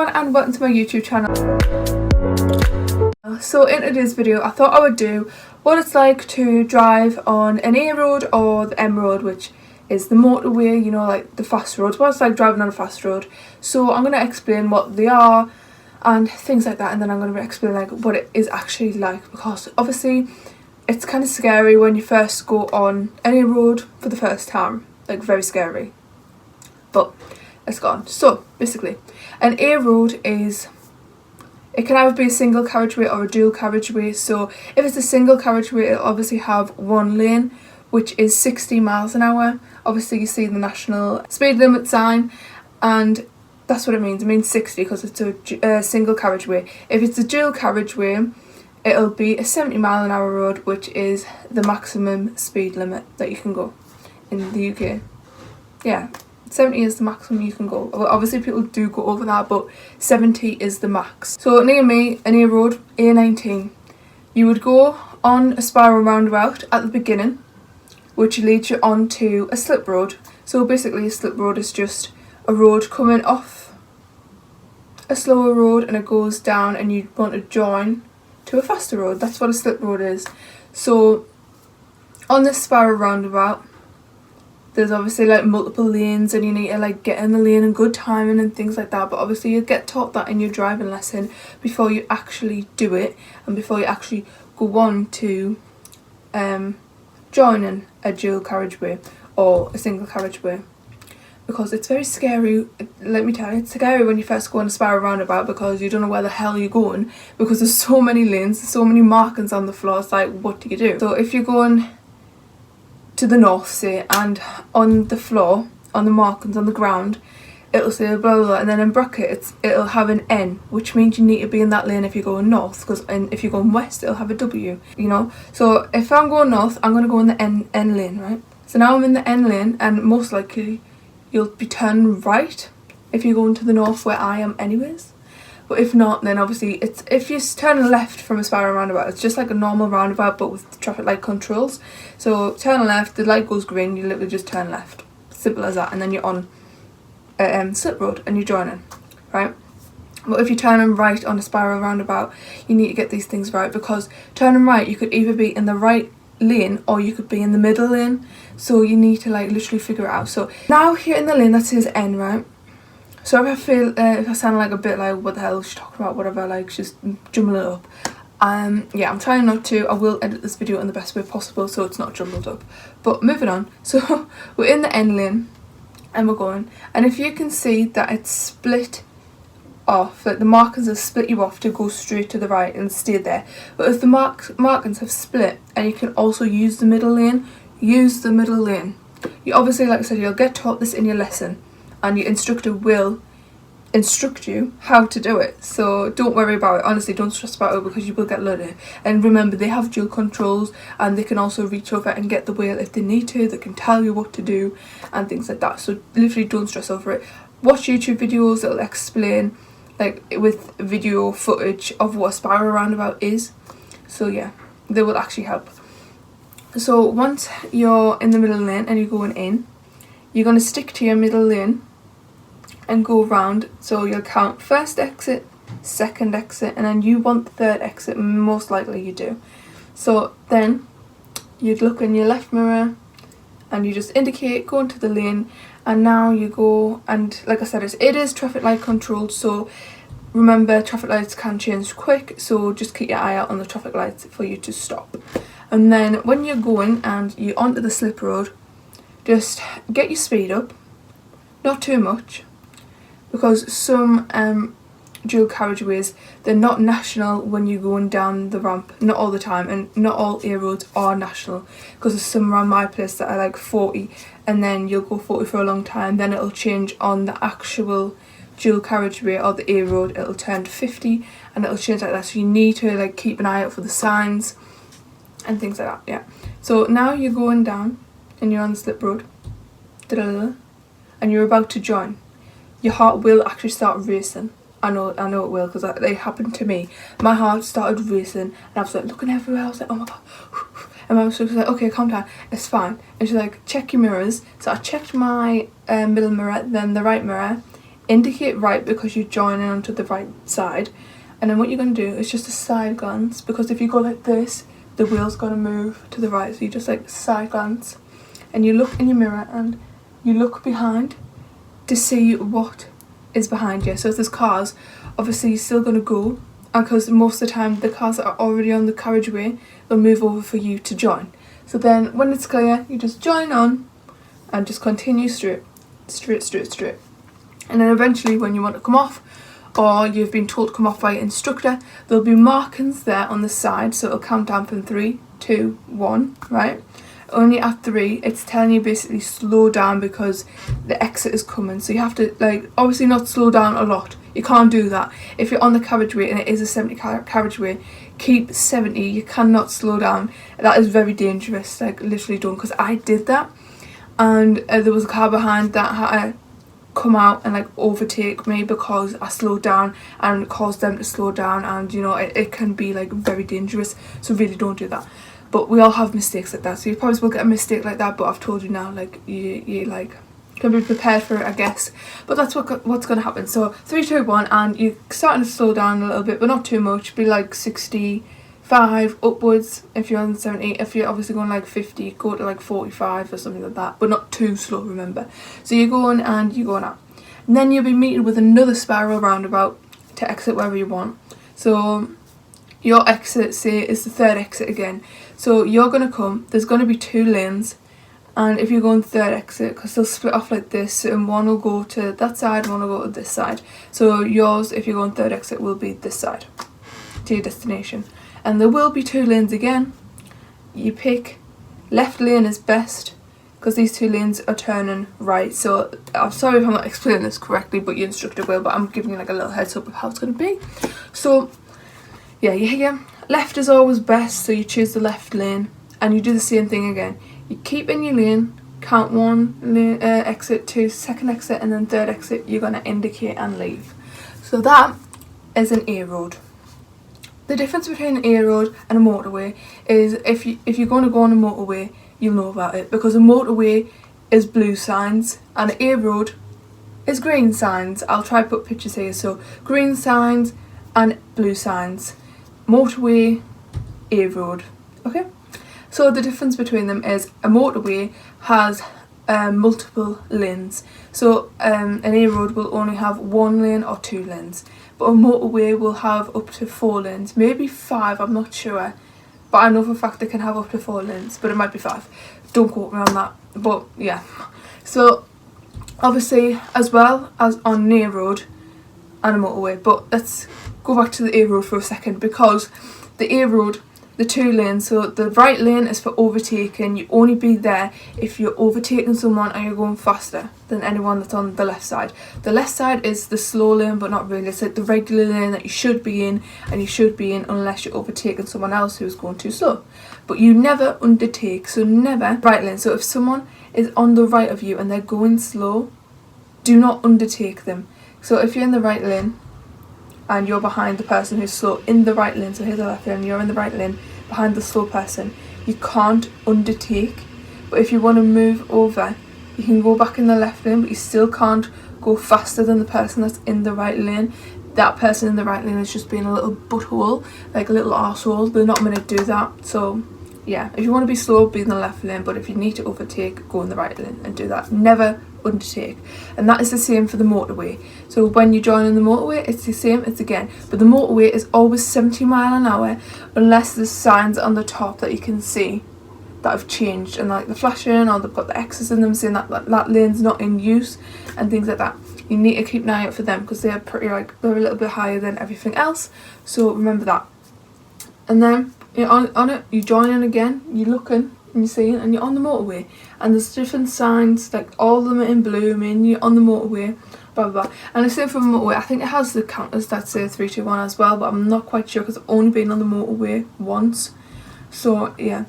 everyone and welcome to my YouTube channel. So in today's video I thought I would do what it's like to drive on an A road or the M road, which is the motorway, you know, like the fast roads, what it's like driving on a fast road. So I'm going to explain what they are and things like that, and then I'm going to explain like what it is actually like, because obviously it's kind of scary when you first go on any road for the first time, like very scary. But let's go on. So basically an A road it can either be a single carriageway or a dual carriageway. So if it's a single carriageway, it'll obviously have one lane, which is 60 miles an hour. Obviously you see the national speed limit sign, and that's what it means. It means 60 because it's a single carriageway. If it's a dual carriageway, it'll be a 70 mile an hour road, which is the maximum speed limit that you can go in the UK. Yeah, 70 is the maximum you can go. Well, obviously people do go over that, but 70 is the max. So near me, an A road, A19, you would go on a spiral roundabout at the beginning, which leads you onto a slip road. So basically a slip road is just a road coming off a slower road and it goes down and you want to join to a faster road. That's what a slip road is. So on this spiral roundabout, there's obviously like multiple lanes and you need to like get in the lane and good timing and things like that, but obviously you get taught that in your driving lesson before you actually do it and before you actually go on to joining a dual carriageway or a single carriageway, because it's very scary. Let me tell you, it's scary when you first go on a spiral roundabout because you don't know where the hell you're going, because there's so many lanes, there's so many markings on the floor. It's like, what do you do? So if you're going to the north, say, and on the floor, on the markings on the ground, it'll say blah blah blah, and then in brackets it'll have an N, which means you need to be in that lane if you're going north, because if you're going west it'll have a W, you know. So if I'm going north, I'm going to go in the N lane, right? So now I'm in the N lane, and most likely you'll be turning right if you're going to the north where I am anyways. But if not, then obviously it's, if you're turning left from a spiral roundabout, it's just like a normal roundabout but with traffic light controls. So turn left, the light goes green, you literally just turn left. Simple as that, and then you're on a slip road and you're joining, right? But if you're turning right on a spiral roundabout, you need to get these things right, because turning right, you could either be in the right lane or you could be in the middle lane. So you need to like literally figure it out. So now here in the lane that says N, right? So if I feel if I sound like a bit like what the hell is she talking about, whatever, like just jumble it up, yeah, I'm trying not to. I will edit this video in the best way possible so it's not jumbled up. But moving on, so we're in the N lane and we're going, and if you can see that it's split off, like the markings have split you off to go straight to the right and stay there. But if the markings have split and you can also use the middle lane, use the middle lane. You obviously, like I said, you'll get taught this in your lesson, and your instructor will instruct you how to do it. So don't worry about it. Honestly, don't stress about it, because you will get loaded. And remember, they have dual controls and they can also reach over and get the wheel if they need to. They can tell you what to do and things like that. So literally don't stress over it. Watch YouTube videos that'll explain, like with video footage of what a spiral roundabout is. So yeah, they will actually help. So once you're in the middle lane and you're going in, you're going to stick to your middle lane and go round. So you'll count first exit, second exit, and then you want the third exit, most likely you do. So then you'd look in your left mirror and you just indicate going to the lane, and now you go, and like I said, it is traffic light controlled, so remember traffic lights can change quick, so just keep your eye out on the traffic lights for you to stop. And then when you're going and you're onto the slip road, just get your speed up, not too much, because some dual carriageways, they're not national when you're going down the ramp, not all the time, and not all A roads are national, because there's some around my place that are like 40, and then you'll go 40 for a long time, then it'll change on the actual dual carriageway or the A road, it'll turn to 50 and it'll change like that. So you need to like keep an eye out for the signs and things like that. Yeah, so now you're going down and you're on the slip road, and you're about to join. Your heart will actually start racing. I know it will, because it happened to me. My heart started racing and I was like looking everywhere. I was like, oh my god. And my mum was like, okay, calm down, it's fine. And she's like, check your mirrors. So I checked my middle mirror, then the right mirror, indicate right because you're joining onto the right side, and then what you're going to do is just a side glance, because if you go like this, the wheel's going to move to the right, so you just like side glance, and you look in your mirror and you look behind to see what is behind you. So if there's cars, obviously you're still going to go, because most of the time the cars that are already on the carriageway, they'll move over for you to join. So then when it's clear, you just join on and just continue straight. And then eventually when you want to come off, or you've been told to come off by your instructor, there'll be markings there on the side, so it'll count down from 3, 2, 1, right? Only at 3, it's telling you basically slow down because the exit is coming. So you have to, like, obviously not slow down a lot. You can't do that. If you're on the carriageway and it is a 70 carriageway, keep 70. You cannot slow down. That is very dangerous. Like, literally don't, because I did that, and there was a car behind that had to come out and like overtake me because I slowed down and caused them to slow down, and you know it can be like very dangerous, so really don't do that. But we all have mistakes like that, so you probably will get a mistake like that, but I've told you now, like you like can be prepared for it, I guess. But that's what's going to happen. So 3, 2, 1, and you're starting to slow down a little bit, but not too much. Be like 65 upwards if you're on 70. If you're obviously going like 50, go to like 45 or something like that, but not too slow, remember. So you're going and you're going out, and then you'll be meeting with another spiral roundabout to exit wherever you want. So your exit, say, is the third exit again. So you're going to come, there's going to be 2 lanes, and if you're going third exit, because they'll split off like this, and one will go to that side, one will go to this side. So yours, if you're going third exit, will be this side to your destination. And there will be 2 lanes again. You pick left lane is best, because these 2 lanes are turning right. So I'm sorry if I'm not explaining this correctly, but your instructor will, but I'm giving you like a little heads up of how it's going to be. So yeah, you hear, left is always best, so you choose the left lane, and you do the same thing again. You keep in your lane, count 1 lane, exit, 2, second exit, and then third exit you're going to indicate and leave. So that is an A road. The difference between an A road and a motorway is if you're going to go on a motorway, you'll know about it, because a motorway is blue signs and an A road is green signs. I'll try to put pictures here. So green signs and blue signs. Motorway, A road. Okay? So the difference between them is a motorway has multiple lanes. So an A road will only have 1 lane or 2 lanes. But a motorway will have up to 4 lanes, maybe 5, I'm not sure. But I know for a fact they can have up to 4 lanes, but it might be 5. Don't quote me on that, but yeah. So obviously, as well as on an A road and a motorway, but let's go back to the A road for a second, because the A road, the 2 lanes, so the right lane is for overtaking. You only be there if you're overtaking someone and you're going faster than anyone that's on the left side. The left side is the slow lane, but not really. It's like the regular lane that you should be in, and you should be in unless you're overtaking someone else who's going too slow. But you never undertake, so never right lane. So if someone is on the right of you and they're going slow, do not undertake them. So if you're in the right lane and you're behind the person who's slow in the right lane, so here's the left lane, you're in the right lane behind the slow person, you can't undertake. But if you want to move over, you can go back in the left lane, but you still can't go faster than the person that's in the right lane. That person in the right lane is just being a little butthole, like a little arsehole. They're not going to do that. So yeah, if you want to be slow, be in the left lane, but if you need to overtake, go in the right lane and do that. Never undertake. And that is the same for the motorway. So when you join in the motorway, it's the same, it's again, but the motorway is always 70 miles an hour unless there's signs on the top that you can see that have changed, and like the flashing, or they've got the X's in them saying that lane's not in use and things like that. You need to keep an eye out for them, because they're pretty, like, they're a little bit higher than everything else, so remember that. And then you're on it, you join in again, you're looking and you're seeing, and you're on the motorway, and there's different signs, like all of them are in blue, meaning you're on the motorway, blah blah blah. And the same for the motorway, I think it has the counters that say 3, 2, 1 as well, but I'm not quite sure because I've only been on the motorway once. So yeah.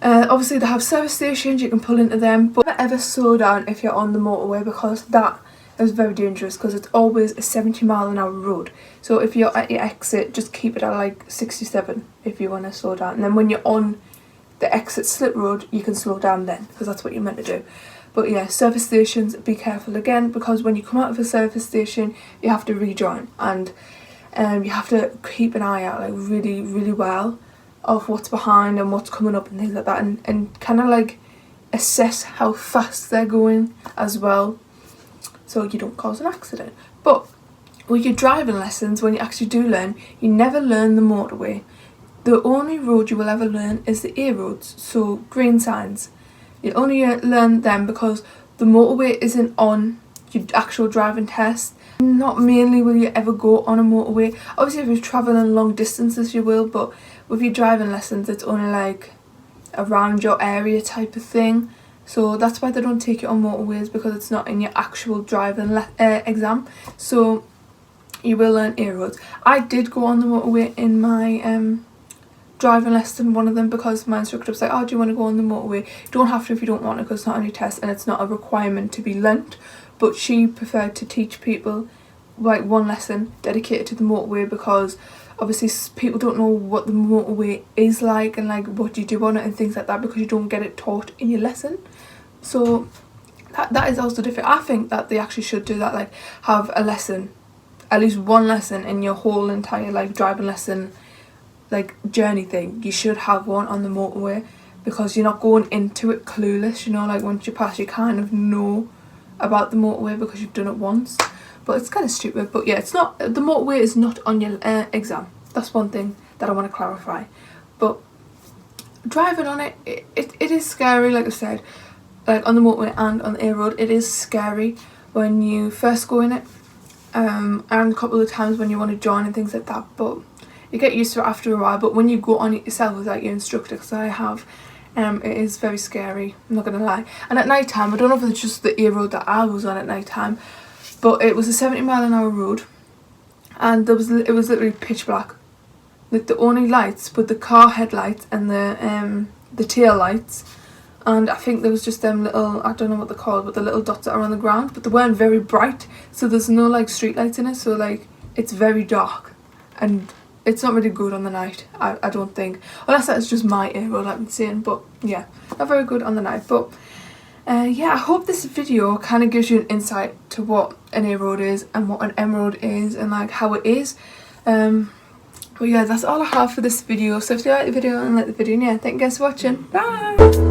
Obviously they have service stations, you can pull into them, but never ever slow down if you're on the motorway, because that is very dangerous, because it's always a 70 mile an hour road. So if you're at your exit, just keep it at like 67 if you want to slow down, and then when you're on the exit slip road, you can slow down then, because that's what you're meant to do. But yeah, service stations, be careful again, because when you come out of a service station you have to rejoin, and you have to keep an eye out like really, really well of what's behind and what's coming up and things like that, and kind of like assess how fast they're going as well, so you don't cause an accident. But with your driving lessons, when you actually do learn, you never learn the motorway. The only road you will ever learn is the A roads, so green signs. You'll only learn them because the motorway isn't on your actual driving test. Not mainly will you ever go on a motorway. Obviously if you're travelling long distances you will, but with your driving lessons it's only like around your area type of thing. So that's why they don't take you on motorways, because it's not in your actual driving exam. So you will learn A roads. I did go on the motorway in my driving lesson, one of them, because my instructor was like, oh, do you want to go on the motorway? You don't have to if you don't want to, because it's not on your test and it's not a requirement to be learnt. But she preferred to teach people like one lesson dedicated to the motorway, because obviously people don't know what the motorway is like and like what you do on it and things like that, because you don't get it taught in your lesson. So that is also different. I think that they actually should do that, like have a lesson, at least one lesson in your whole entire like driving lesson like journey thing. You should have one on the motorway, because you're not going into it clueless, you know, like once you pass you kind of know about the motorway because you've done it once. But it's kind of stupid. But yeah, it's not, the motorway is not on your exam. That's one thing that I want to clarify. But driving on it, it is scary, like I said, like on the motorway and on the A road. It is scary when you first go in it, and a couple of times when you want to join and things like that, but you get used to it after a while. But when you go on it yourself without your instructor, because I have, it is very scary, I'm not gonna lie. And at night time, I don't know if it's just the A road that I was on at night time, but it was a 70-mile-an-hour road, and it was literally pitch black. Like the only lights were the car headlights and the tail lights, and I think there was just them little, I don't know what they're called, but the little dots that are on the ground, but they weren't very bright, so there's no like street lights in it, so like it's very dark, and it's not really good on the night, I don't think, unless that's just my A road I've been seeing. But yeah, not very good on the night. But yeah, I hope this video kind of gives you an insight to what an A road is and what an M road is and like how it is. But yeah, that's all I have for this video. So if you like the video and like the video, yeah, thank you guys for watching. Bye!